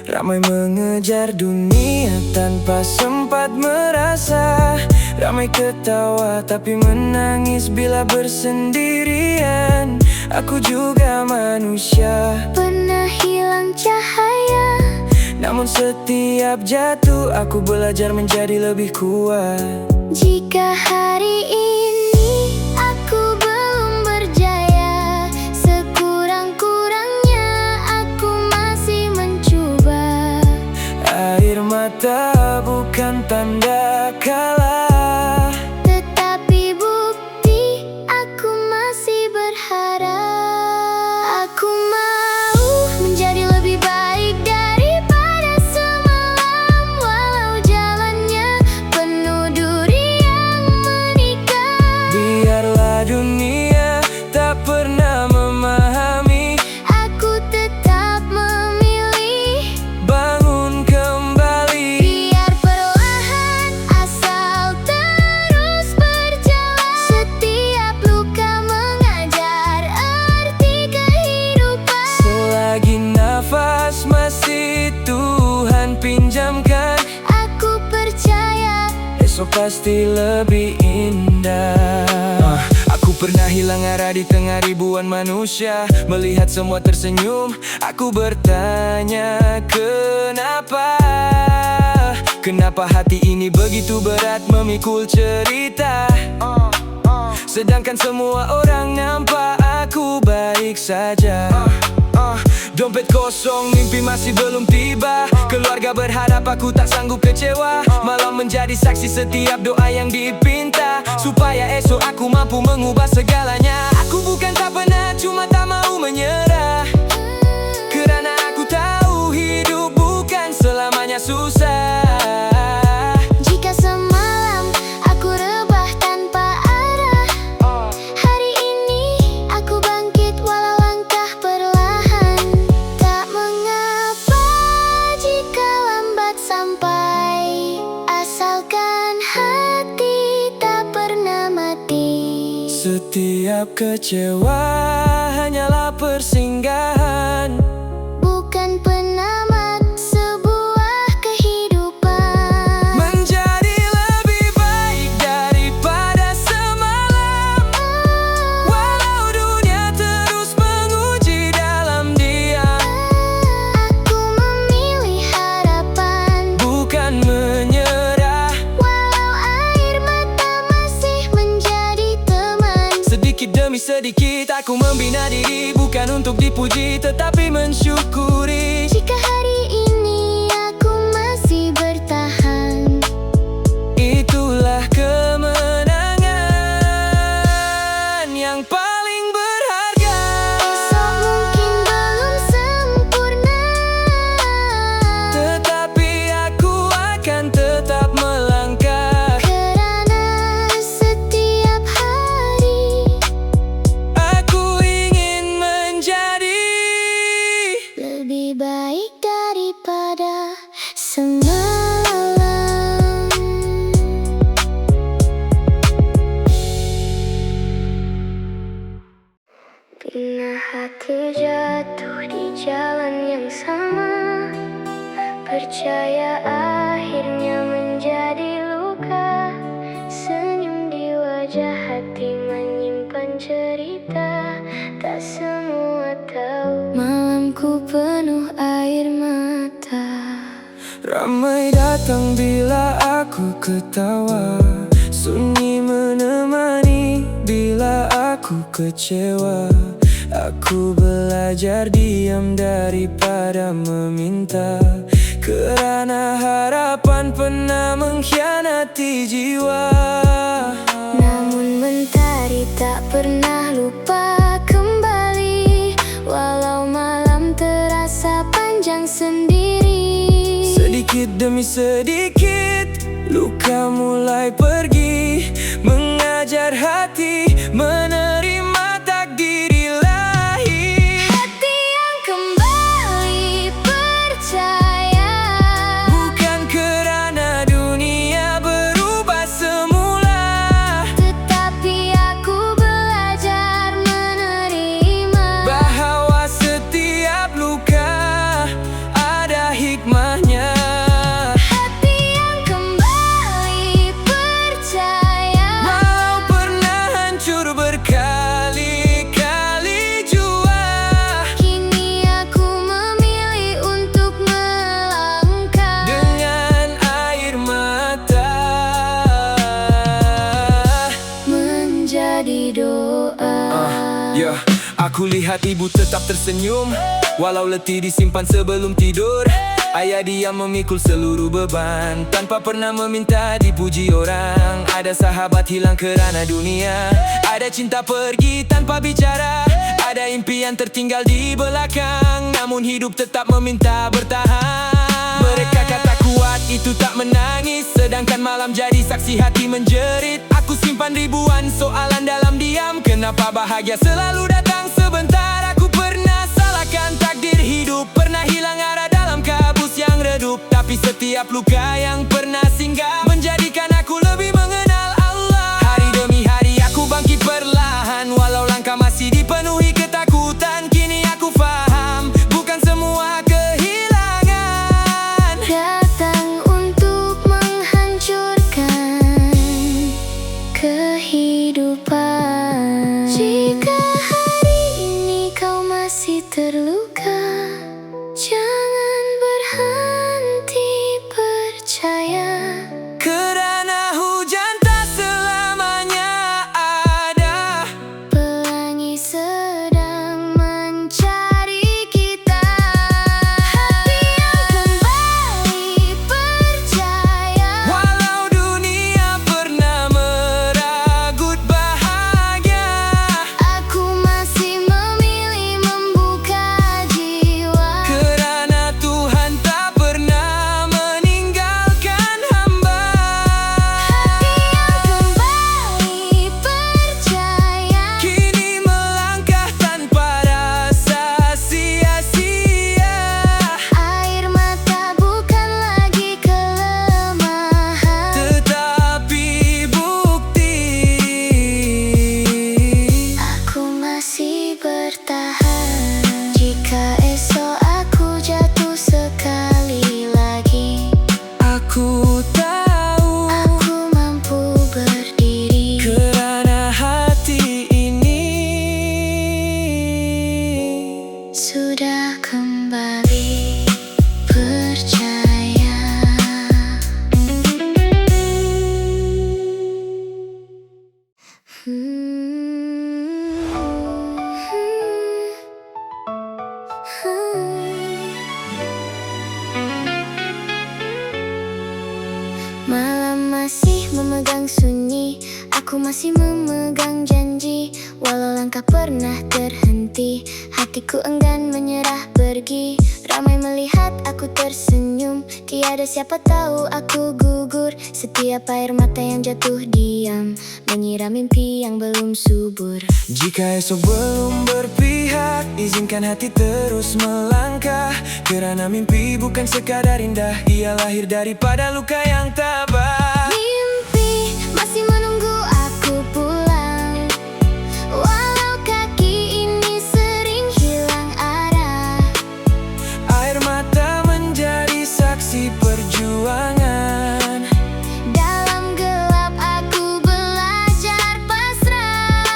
Ramai mengejar dunia tanpa sempat merasa Ramai ketawa tapi menangis bila bersendirian. Aku juga manusia, pernah hilang cahaya. namun setiap jatuh aku belajar menjadi lebih kuat. Jika hari ini aku belum berjaya, sekurang-kurangnya aku masih mencoba. Air mata bukan tanda kalah, Tetapi bukti aku masih berharap. Aku mau menjadi lebih baik daripada semalam, walau jalannya penuh duri yang menikam. biarlah dunia tak pernah memahami. Aku tetap memilih Bangun kembali, biar perlahan asal terus berjalan. Setiap luka mengajar arti kehidupan. selagi nafas masih Tuhan pinjamkan. Aku percaya Esok pasti lebih indah. Aku pernah hilang arah di tengah ribuan manusia. Melihat semua tersenyum, aku bertanya kenapa. Kenapa hati ini begitu berat memikul cerita, sedangkan semua orang nampak aku baik saja. Dompet kosong, mimpi masih belum tiba. Keluarga berharap aku tak sanggup kecewa. Malam menjadi saksi setiap doa yang dipinta, supaya esok aku mampu mengubah segalanya. Aku bukan tak pernah, cuma tak mau menyerah. Kerana aku tahu hidup bukan selamanya susah. jika semalam aku rebah tanpa arah, hari ini aku bangkit walau langkah perlahan. Tak mengapa jika lambat sampai, asalkan hati tak pernah mati. Setiap kecewa hanyalah persinggahan, Bukan penamat sebuah kehidupan. menjadi lebih baik daripada semalam. Walau dunia terus menguji dalam diam, Aku memilih harapan, bukan menyerah. walau air mata masih menjadi teman. Sedikit demi sedikit aku membina diri, bukan untuk dipuji tetapi mensyukuri. Jika hari ini aku masih bertahan, Itulah kemenangan yang paling berharga. esok mungkin belum sempurna, Tetapi aku akan tetap melangkah. kerana setiap hari Aku ingin menjadi lebih baik daripada semalam. Pernah hati jatuh di jalan yang sama, percaya akhirnya menjadi luka. Senyum di wajah hati menyimpan cerita, tak semua tahu malamku penuh air mata. ramai datang bila aku ketawa, sunyi menemani bila aku kecewa. Aku belajar diam daripada meminta, kerana harapan pernah mengkhianati jiwa. Namun mentari tak pernah lupa kembali, walau malam terasa panjang sendiri. Sedikit demi sedikit luka mulai pergi, mengajar hati menerima takdir ilahi. Hati yang kembali percaya, Bukan kerana dunia berubah semula, tetapi aku belajar menerima bahawa setiap luka ada hikmahnya. hati doa. Aku lihat ibu tetap tersenyum, walau letih disimpan sebelum tidur. Ayah diam memikul seluruh beban, tanpa pernah meminta dipuji orang. Ada sahabat hilang kerana dunia, ada cinta pergi tanpa bicara, ada impian tertinggal di belakang, namun hidup tetap meminta bertahan. Mereka kata kuat itu tak menangis, sedangkan malam jadi saksi hati menjerit. Aku simpan ribuan soalan dalam diam, kenapa bahagia selalu datang sebentar. Aku pernah salahkan takdir hidup, pernah hilang arah dalam kabus yang redup. Tapi setiap luka yang pernah singgah menjadikan aku lebih mengenal Allah. Hari demi hari aku bangkit perlahan, walau langkah masih dipenuhi ketakutan. Kini aku faham, bukan semua kehilangan datang untuk menghancurkan kehidupan. Jika hari ini kau masih terluka, jangan berhenti percaya, kerana hujan tak selamanya ada. pelangi sedang mencari kita. Hati yang kembali percaya, Walau dunia pernah meragut bahagia, aku masih memilih membuka jiwa. kerana Tuhan tak pernah meninggalkan hamba. Hati yang kembali percaya, Kini melangkah tanpa rasa sia-sia, air mata bukan lagi kelemahan, tetapi bukti aku masih bertahan. Jika esok aku jatuh sekali lagi, aku tahu, aku mampu berdiri. kerana hati ini Sudah kembali percaya. Malam masih memegang sunyi, aku masih memegang janji. Walau langkah pernah terhenti, hatiku enggan menyerah pergi. Ramai melihat aku tersenyum, tiada siapa tahu aku gugur. Setiap air mata yang jatuh diam, menyiram mimpi yang belum subur. Jika esok belum berpihak, izinkan hati terus melangkah, kerana mimpi bukan sekadar indah, ia lahir daripada luka yang tabah. Mimpi masih menunggu aku pulang, walau kaki ini sering hilang arah. Air mata menjadi saksi perjuangan, Dalam gelap aku belajar pasrah.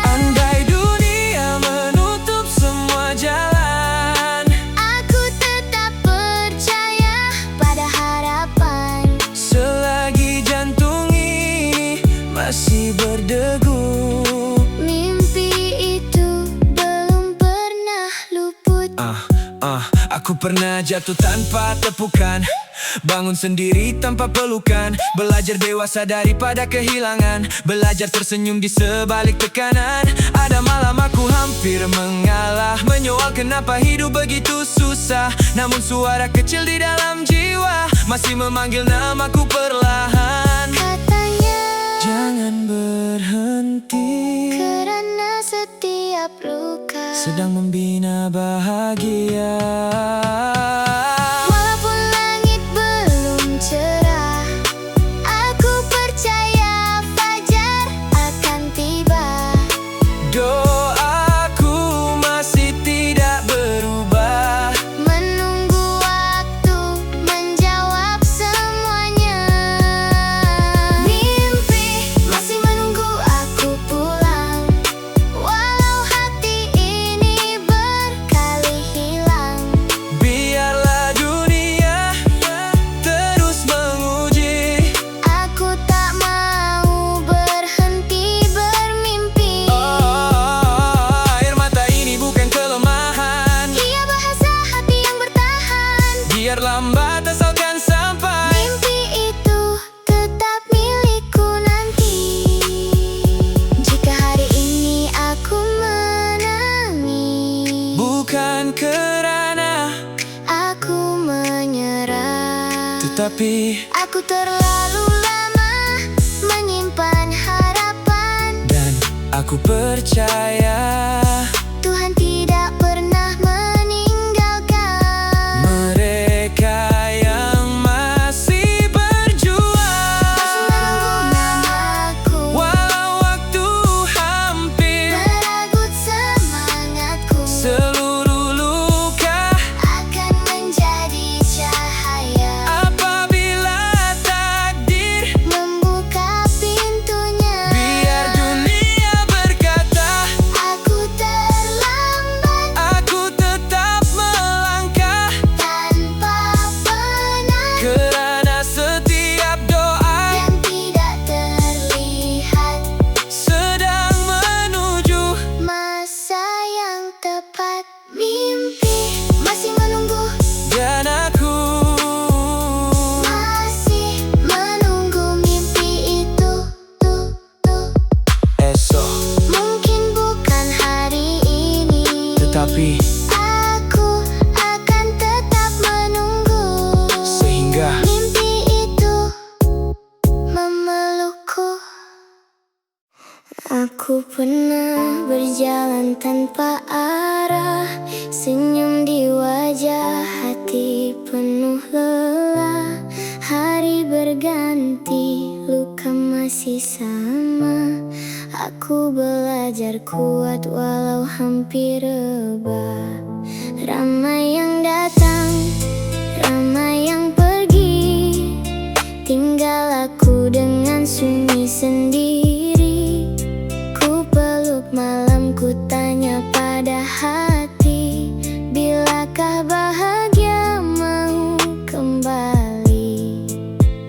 andai dunia menutup semua jalan, Aku tetap percaya pada harapan. selagi jantung ini masih berdegup. Mimpi itu belum pernah luput. Aku pernah jatuh tanpa tepukan, bangun sendiri tanpa pelukan, belajar dewasa daripada kehilangan, belajar tersenyum di sebalik tekanan. Ada malam aku hampir mengalah, menyoal kenapa hidup begitu susah, namun suara kecil di dalam jiwa masih memanggil namaku perlahan. Katanya Jangan berhenti, kerana setiap luka sedang membina bahagia. walaupun langit belum cerah, aku percaya fajar akan tiba. Doaku masih tidak berubah, Menunggu waktu menjawab semuanya. Mimpi masih menunggu aku pulang, walau hati ini berkali hilang. mimpi. Aku terlalu lama menyimpan harapan, Dan aku percaya Tuhan tidak pernah meninggalkan mereka yang masih berjuang. namaku, Walau waktu hampir meragut semangatku, seluruh luka akan menjadi cahaya apabila takdir membuka pintunya. biar dunia berkata Aku terlambat aku tetap melangkah, tanpa penat kerana setiap doa yang tidak terlihat, sedang menuju. masa yang tepat. Mimpi masih menunggu, Dan aku masih menunggu mimpi itu. esok, Mungkin bukan hari ini, tetapi aku akan tetap menunggu sehingga mimpi itu memelukku. Aku pernah berjalan tanpa arah, senyum di wajah, hati penuh lelah. Hari berganti, luka masih sama. Aku belajar kuat walau hampir rebah. Ramai yang datang, ramai yang pergi, tinggal aku dengan sunyi sendiri. Ku peluk malam, ku tanya pada hati, bilakah bahagia mau kembali?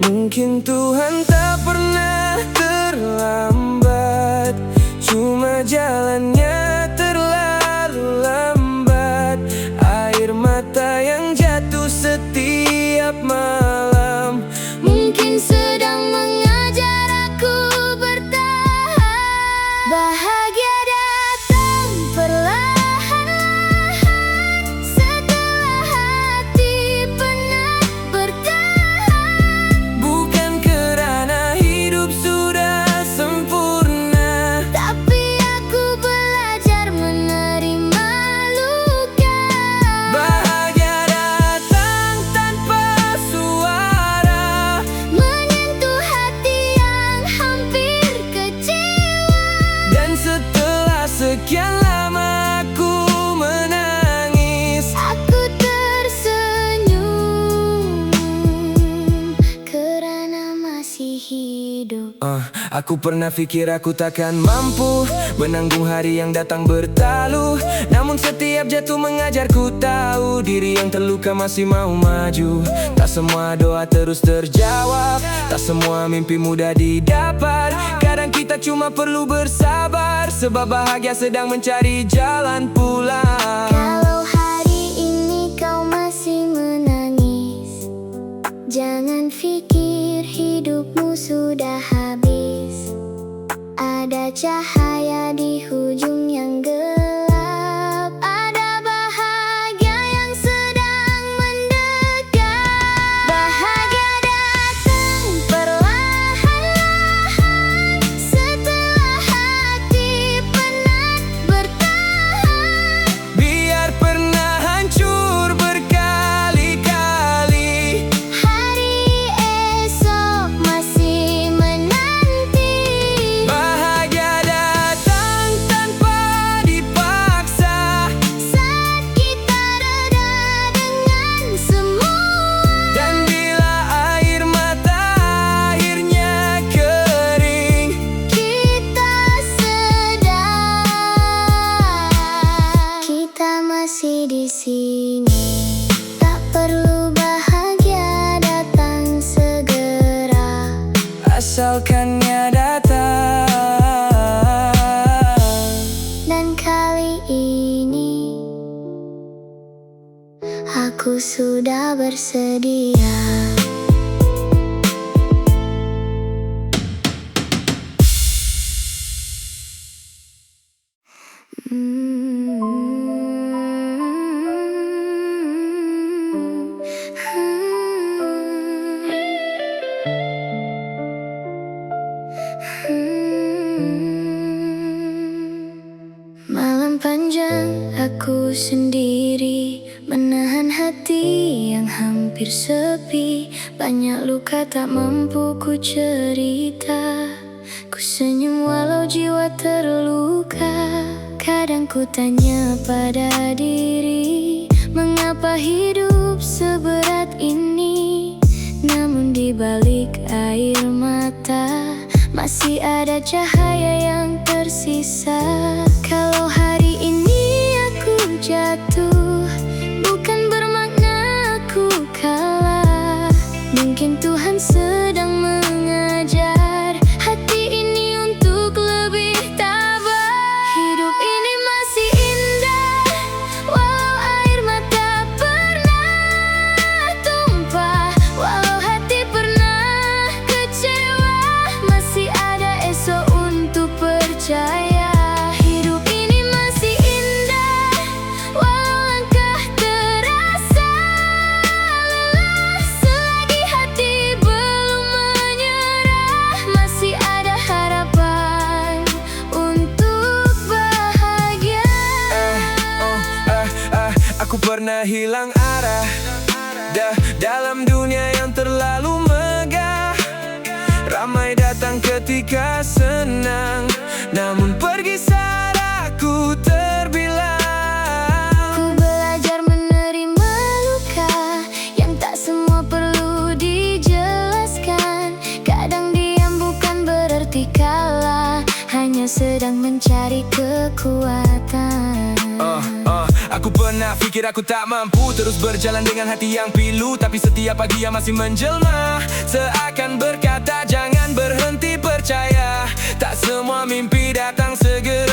mungkin Tuhan tak pernah terlambat, cuma jalannya terlalu lambat. Air mata yang jatuh setiap malam Mungkin sedang mengajar aku bertahan. Bahagia datang perlahan-lahan setelah hati penat bertahan. bukan kerana hidup sudah sempurna, Tapi aku belajar menerima luka. bahagia datang tanpa suara. Menyentuh hati yang hampir kecewa. Dan setelah sekian lama aku menangis, Aku tersenyum kerana masih hidup. Aku pernah fikir aku takkan mampu menanggung hari yang datang bertalu. Namun setiap jatuh mengajarku tahu diri yang terluka masih mau maju. Tak semua doa terus terjawab, tak semua mimpi mudah didapat. Kadang kita cuma perlu bersabar, sebab bahagia sedang mencari jalan pulang. Kalau hari ini kau masih menangis, jangan pikir hidupmu sudah habis. Ada cahaya di ujung yang gelap, ada bahagia yang sedang mendekat. Bahagia datang perlahan-lahan setelah hati penat bertahan. Biar pernah hancur berkali-kali, Hari esok masih menanti. bahagia datang tanpa dipaksa. Saat kita reda dengan semua, Dan bila air mata akhirnya kering, kita sadar kita masih di sini. Tak perlu bahagia datang segera, asalkannya datang. dan kali ini aku sudah bersedia. panjang aku sendiri, menahan hati yang hampir sepi. Banyak luka tak mampu ku cerita, ku senyum walau jiwa terluka. Kadang ku tanya pada diri, mengapa hidup seberat ini? Namun di balik air mata masih ada cahaya yang tersisa. Kalau hari ini aku jatuh, bukan bermakna aku kalah. Mungkin Tuhan sedang mengajar hati ini untuk lebih tabah. Hidup ini masih indah, walau air mata pernah tumpah, walau hati pernah kecewa. Masih ada esok untuk percaya. Hidup ini masih indah, walau langkah terasa lelah. Selagi hati belum menyerah, masih ada harapan untuk bahagia. Aku pernah hilang arah dalam dunia yang terlalu megah. Ramai datang ketika senang, namun pergi saat aku terbilang. Ku belajar menerima luka yang tak semua perlu dijelaskan. Kadang diam bukan berarti kalah, hanya sedang mencari kekuatan. Aku pernah pikir aku tak mampu terus berjalan dengan hati yang pilu, tapi setiap pagi yang masih menjelma seakan berkata jangan berhenti percaya. Tak semua mimpi datang segera.